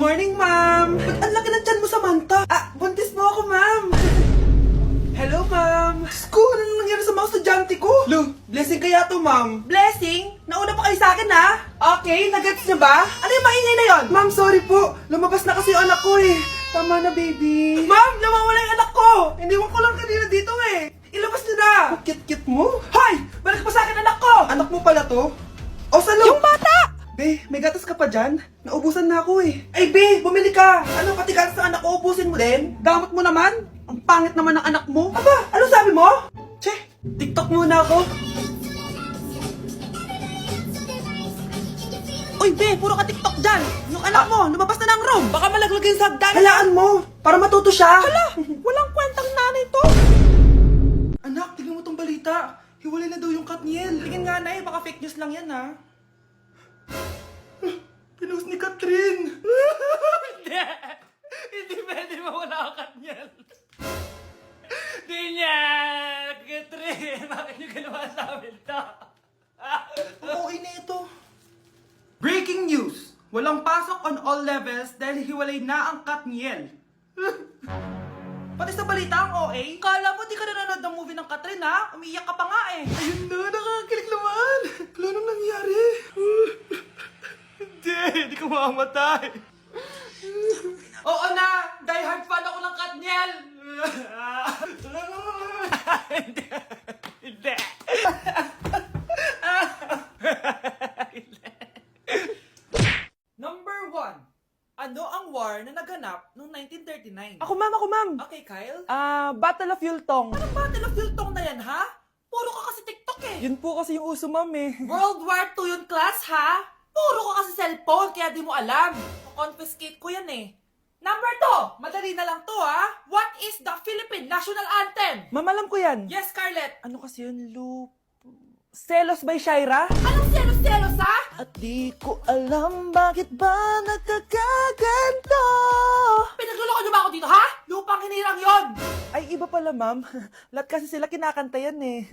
morning, ma'am! Ba't ang laki ng tiyan mo, Samantha? Buntis mo ako, ma'am! Hello, ma'am! Sko, anong nangyari sa mga estudyante ko? Lo, blessing kaya to, ma'am. Blessing? Nauna pa kayo sa akin, ha? Okay, nagets niyo ba? Ano yung maingay na yon? Ma'am, sorry po. Lumabas na kasi yung anak ko, eh. Tama na, baby. Ma'am, nawawala yung anak ko! Iniwan ko lang kanina dito, eh. Ilabas niyo na! Ang kit-kit mo? Hoy! Balik pa sa akin, anak ko! Anak mo pala to? O, salo! Yung bata! Be, may gatas ka pa dyan? Naubusan na ako eh. Ay, Be, bumili ka! Ano, pati gatas ng anak ko, ubusin mo din? Damot mo naman? Ang pangit naman ng anak mo. Aba, ano sabi mo? Che, TikTok muna ako. Uy, Be, puro ka TikTok dyan. Yung anak mo, lumabas na ng room. Baka malaglag yung sa hagdan. Halaan mo, para matuto siya. Hala, walang kwentang nanay to. Anak, tignan mo tong balita. Hiwalay na daw yung Katniel. Tingin nga na baka fake news lang yan ha. Pinost ni Catherine! Hindi! Hindi pwede mawala ang Katniel! Hindi niya! Catherine! Bakit niyo ginawa sa amin to? Okay na ito. Breaking news! Walang pasok on all levels dahil hiwalay na ang Katniel. Pati sa balita ang OA, kala mo di ka nanonood ng movie ng Catherine ha? Umiiyak ka pa nga eh. Ayun na, nakakakilig naman. Wala nang nangyari. Hindi ka mamamatay. Oo na, die hard fan ako ng Katniel. Hindi. Hindi. Number 1. Ano ang war na naganap noong 1939? Ako ma'am. Okay, Kyle? Battle of Yultong. Anong Battle of Yultong na yan, ha? Puro ka kasi TikTok eh. Yun po kasi yung uso, ma'am eh. World War II yun, class, ha? Puro ka kasi cellphone, kaya di mo alam. Confiscate ko yan eh. Number 2, madali na lang to, ha? What is the Philippine National Anthem? Ma'am, alam ko yan. Yes, Scarlett. Ano kasi yun, Loop? Selos by Shaira? Anong selos, ha? At di ko alam bakit ba nagkakaganto. Pinagluloko niyo ba ako dito, ha? Lupang hinirang yon. Ay, iba pala, ma'am. Lahat kasi sila kinakanta yan eh.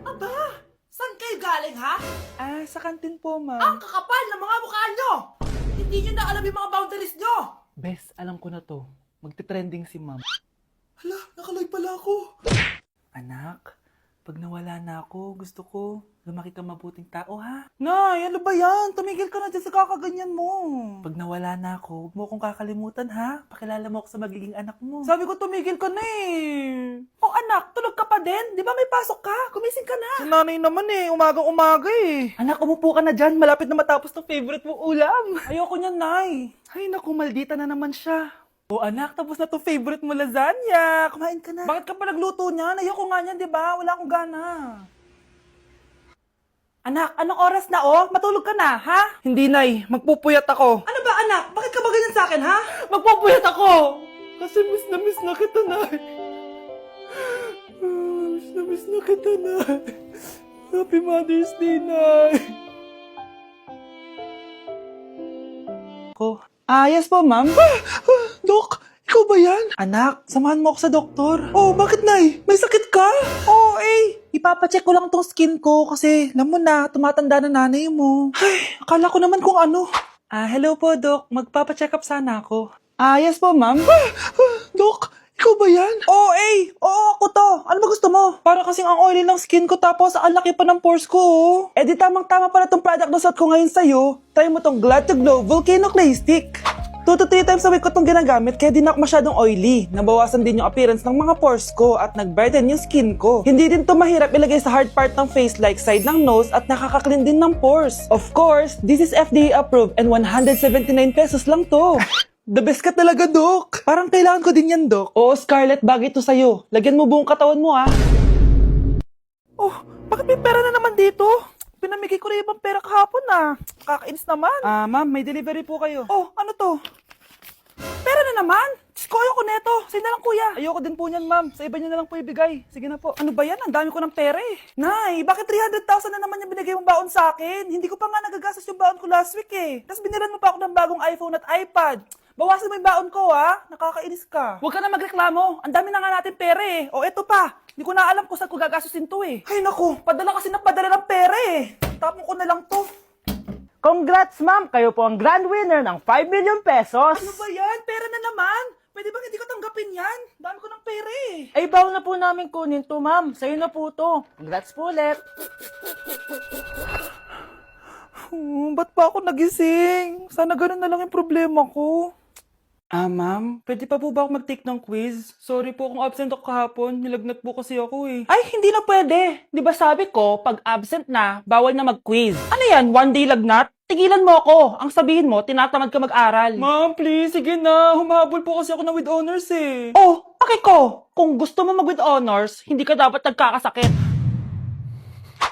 Aba, saan kayo galing, ha? Sa kantin po, ma'am. Ang kakapal ng mga mukha nyo. Hindi nyo na alam yung mga boundaries nyo. Bes, alam ko na to. Magte-trending si ma'am. Hala, nakalive pala ako. Anak, pag nawala na ako, gusto ko lumaki ka mabuting tao, ha? Nay, ano ba yan? Tumigil ka na dyan sa kakaganyan mo. Pag nawala na ako, huwag mo akong kakalimutan, ha? Pakilala mo ako sa magiging anak mo. Sabi ko, tumigil ka na eh. Oh, anak, tulog ka pa din? Di ba may pasok ka? Kumising ka na. Si nanay naman eh, umagang-umaga eh. Anak, umupo ka na dyan. Malapit na matapos ng favorite mong ulam. Ayoko niyan, Nay. Ay, naku, maldita na naman siya. Oh anak, tapos na to favorite mo lasagna. Kumain ka na. Bakit ka pa nagluto niyan? Ayoko nga niyan, di ba? Wala akong gana. Anak, anong oras na oh? Matulog ka na, ha? Hindi, Nay. Magpupuyat ako. Ano ba, anak? Bakit ka ba ganyan sa akin, ha? Magpupuyat ako! Kasi miss na kita, Nay. Miss na kita, Nay. Happy Mother's Day, Nay. Ko. Yes po, ma'am. Dok, ikaw ba yan? Anak, samahan mo ako sa doktor. Oh, bakit, Nay? May sakit ka? Oo, ipapacheck ko lang tong skin ko kasi, alam mo na, tumatanda na nanay mo. Ay, akala ko naman kung ano. Hello po, Dok. Magpapacheck up sana ako. Yes po, ma'am. Dok, ikaw ba yan? Oo, ako to. Ano ba gusto mo? Para kasing ang oily ng skin ko tapos ang laki pa ng pores ko, oh. Di tamang-tama pala tong product na suot ko ngayon sa'yo. Try mo tong Glad to Glow Volcano Clay Stick. 2 to 3 times a week ko itong ginagamit kaya di na ako masyadong oily. Nabawasan din yung appearance ng mga pores ko at nag-brighten yung skin ko. Hindi din to mahirap ilagay sa hard part ng face like side ng nose at nakaka-clean din ng pores. Of course, this is FDA approved and 179 pesos lang to. The best ka talaga, Dok. Parang kailangan ko din yan, Dok. Oo, Scarlett, bagay to sa'yo. Lagyan mo buong katawan mo, ha? Oh, bakit may pera na naman dito? Pinamigay ko na ibang pera kahapon, Kakainis naman. Ma'am, may delivery po kayo. Oh, ano to? Pera na naman? Diyos ko, ayoko neto. Sa'yo na lang, kuya. Ayoko din po niyan, ma'am. Sa iba niyo na lang po ibigay. Sige na po. Ano ba yan? Ang dami ko ng pera eh. Nay, bakit 300,000 na naman yung binigay mong baon sa akin? Hindi ko pa nga nagagastos yung baon ko last week eh. Tapos binilan mo pa ako ng bagong iPhone at iPad. Bawasan mo yung baon ko, ha? Nakakainis ka. Huwag ka na magreklamo. Ang dami na nga natin pera eh. O, eto pa. Hindi ko na alam kung saan ko gagastusin to eh. Ay naku, padala kasi ng padala ng pera eh. Tapon ko na lang to. Congrats, ma'am! Kayo po ang grand winner ng 5 million pesos! Ano ba yan? Pera na naman? Pwede bang hindi ko tanggapin yan? Dami ko ng pera eh. Ay, bawal na po namin kunin to, ma'am. Sa'yo na po to. Congrats po ulit. Ba't pa ako nagising? Sana ganun na lang yung problema ko. Ma'am, pwede pa po ba ako mag-take ng quiz? Sorry po kung absent ako kahapon. Nilagnat po kasi ako eh. Ay, hindi na pwede. Di ba sabi ko, pag absent na, bawal na mag-quiz. Ano yan, one day lagnat? Tigilan mo ako. Ang sabihin mo, tinatamad ka mag-aral. Ma'am, please, sige na. Humahabol po kasi ako na with honors eh. Oh, okay ko. Kung gusto mo mag-with honors, hindi ka dapat nagkakasakit.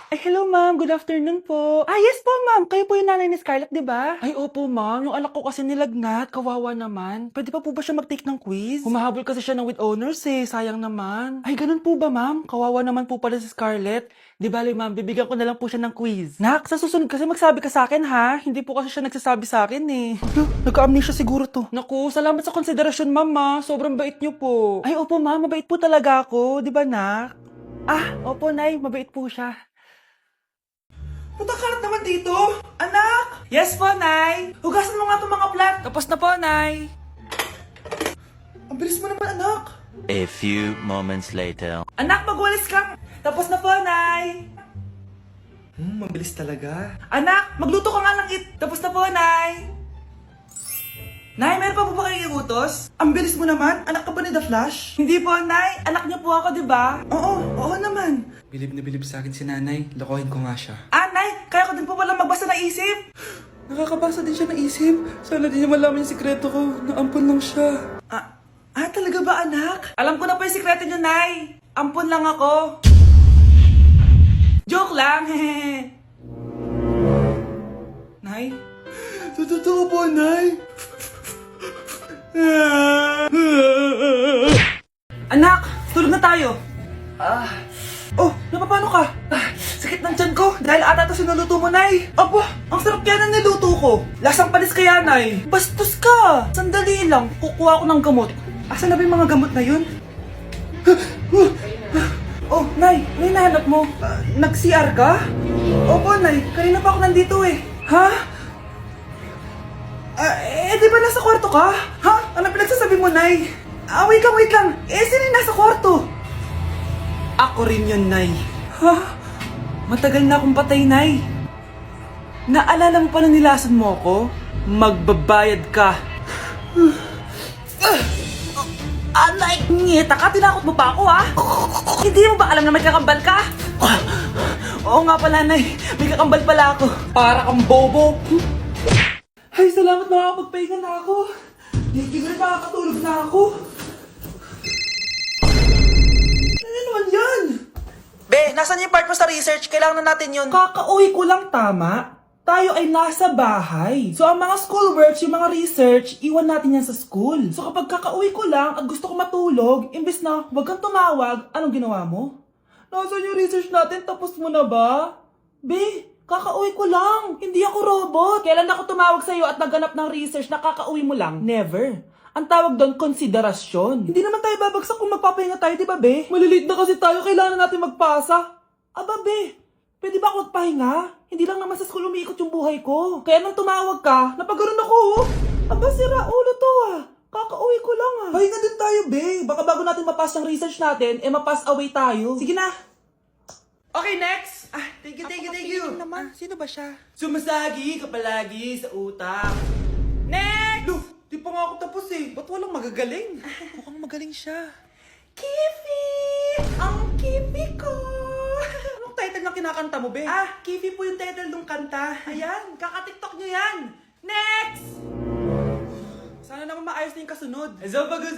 Ay, hello ma'am. Good afternoon po. Ah, yes po, ma'am. Kayo po yung nanay ni Scarlett, di ba? Ay, opo ma'am. Yung anak ko kasi nilagnat. Kawawa naman. Pwede pa po ba siya mag-take ng quiz? Humahabol kasi siya ng with honors eh. Sayang naman. Ay, ganun po ba ma'am? Kawawa naman po pala si Scarlett. Di bali ma'am, bibigyan ko na lang po siya ng quiz. Nak, sa susunod kasi magsabi ka sa akin ha. Hindi po kasi siya nagsasabi sa akin eh. Nagka-amnesia siguro to. Naku, salamat sa konsiderasyon ma'am ha. Sobrang bait niyo po. Ay, opo ma'am. Mabait po talaga ako. Di ba nak? Ah, opo nay. Mabait po siya. Patakalat naman dito! Anak! Yes po, Nay! Hugasan mo nga itong mga plat! Tapos na po, Nay! Ang bilis mo naman, anak! A few moments later. Anak, magwalis ka! Tapos na po, Nay! Mabilis talaga. Anak, magluto ka nga ng Tapos na po, Nay! Nay, meron pa po ba kayong iutos? Ang bilis mo naman! Anak ka ba ni The Flash? Hindi po, Nay! Anak niyo po ako, di ba? Oo naman! Bilib na bilib sa akin si Nanay. Lokohin ko nga siya. Nay! Kaya ko din po pala magbasa ng isip! Nakakabasa din siya ng isip. Sana din niya malaman yung sikreto ko. Naampon lang siya. Talaga ba, anak? Alam ko na po yung sikreto niyo, Nay. Ampon lang ako. Joke lang, hehe. Nay? Totoo po, Nay. Anak, tulog na tayo. Oh, napapano ka? Sakit ng tiyan ko dahil ata ito sinuluto mo, Nay. Aba, ang sarap kaya ng niluto ko. Lasang panis kaya, Nay. Bastos ka. Sandali lang, kukuha ko ng gamot. Asan na ba yung mga gamot na yun? Oh, Nay, ano yung nahanap mo? Nag-CR ka? Opo, Nay. Kanina pa ako nandito eh. Ha? Di ba nasa kwarto ka? Ha? Ano pinagsasabi mo, Nay? Wait lang. Sino yung nasa kwarto? Ako rin yun, Nay. Ha? Matagal na akong patay, Nay. Naalala mo pa na nilasan mo ako? Magbabayad ka. Nay, ngita ka, tinakot mo pa ako, ha? Hindi mo ba alam na may kakambal ka? Oo nga pala, Nay. May kakambal pala ako. Para kang bobo. Ay, salamat, makakapagpahinga na ako. Hindi ko rin makakatulog na ako. Ano naman yan? Be, nasan yung part mo sa research? Kailangan na natin yun. Kakauwi ko lang, tama? Tayo ay nasa bahay. So, ang mga schoolworks, yung mga research, iwan natin yan sa school. So, kapag kakauwi ko lang at gusto ko matulog, imbes na wag kang tumawag, anong ginawa mo? Nasaan yung research natin? Tapos mo na ba? Be, kakauwi ko lang. Hindi ako robot. Kailan ako tumawag sa'yo at nagganap ng research na kakauwi mo lang? Never. Ang tawag doon, konsiderasyon. Hindi naman tayo babagsak kung magpapahinga tayo, di ba, be? Maliliit na kasi tayo, kailangan natin magpasa. Aba, be, pwede ba ako magpahinga? Hindi lang naman sa school umiikot yung buhay ko. Kaya nang tumawag ka, napagano'n ako, oh. Aba, sira ulo to, ah. Kakauwi ko lang, ah. Pahinga din tayo, be. Baka bago natin mapass yung research natin, mapass away tayo. Sige na. Okay, next. Thank you. Naman. Sino ba siya? Sumasagi ka palagi sa utak. Next! Look, di pa nga ako tapos eh. Ba't walang magagaling? Mukhang magaling siya. Kifi! Ang Kifi ko! Anong title ng kinakanta mo, be? Kifi po yung title ng kanta. Ayan, kaka-tiktok nyo yan. Next! Sana naman maayos na yung kasunod. Zobagus.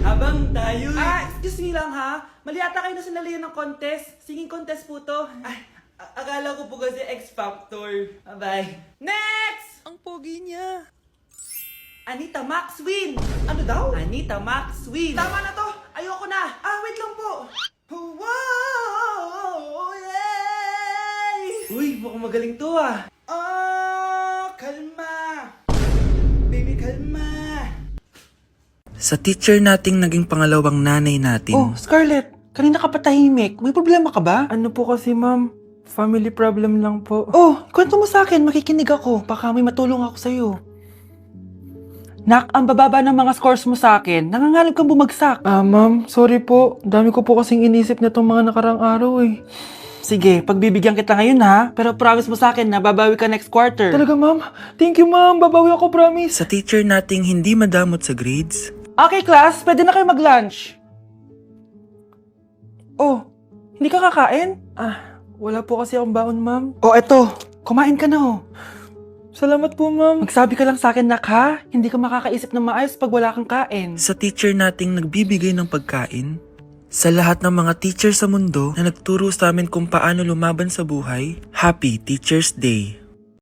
Habang tayo... excuse me lang ha. Mali ata kayo na sinalihan ng contest. Singing contest po to. Akala ko po kasi X Factor. Bye-bye. Next! Ang pogi niya. Anita Max win! Ano daw? Anita Max win! Tama na to! Ayoko na! Wait lang po! Wow! Yay! Uy, mukhang magaling to ah! Kalma! Baby, kalma! Sa teacher nating naging pangalawang nanay natin. Oh, Scarlett! Kanina ka pa tahimik. May problema ka ba? Ano po kasi, ma'am? Family problem lang po. Oh, kwento mo sa akin, makikinig ako. Baka may matulong ako sa'yo. Nak, ang bababa ng mga scores mo sa akin. Nangangalib kang bumagsak. Ma'am, sorry po. Dami ko po kasing inisip na itong mga nakarang araw eh. Sige, pagbibigyan kita ngayon ha. Pero promise mo sa akin na babawi ka next quarter. Talaga, ma'am? Thank you, ma'am. Babawi ako, promise. Sa teacher nating hindi madamot sa grades, Okay, class. Pwede na kayo mag-lunch. Oh, hindi ka kakain? Wala po kasi akong baon, ma'am. Oh, eto. Kumain ka na, oh. Salamat po, ma'am. Magsabi ka lang sa akin, Nak, ha? Hindi ka makakaisip ng maayos pag wala kang kain. sa teacher nating nagbibigay ng pagkain, sa lahat ng mga teacher sa mundo na nagturo sa amin kung paano lumaban sa buhay, Happy Teacher's Day!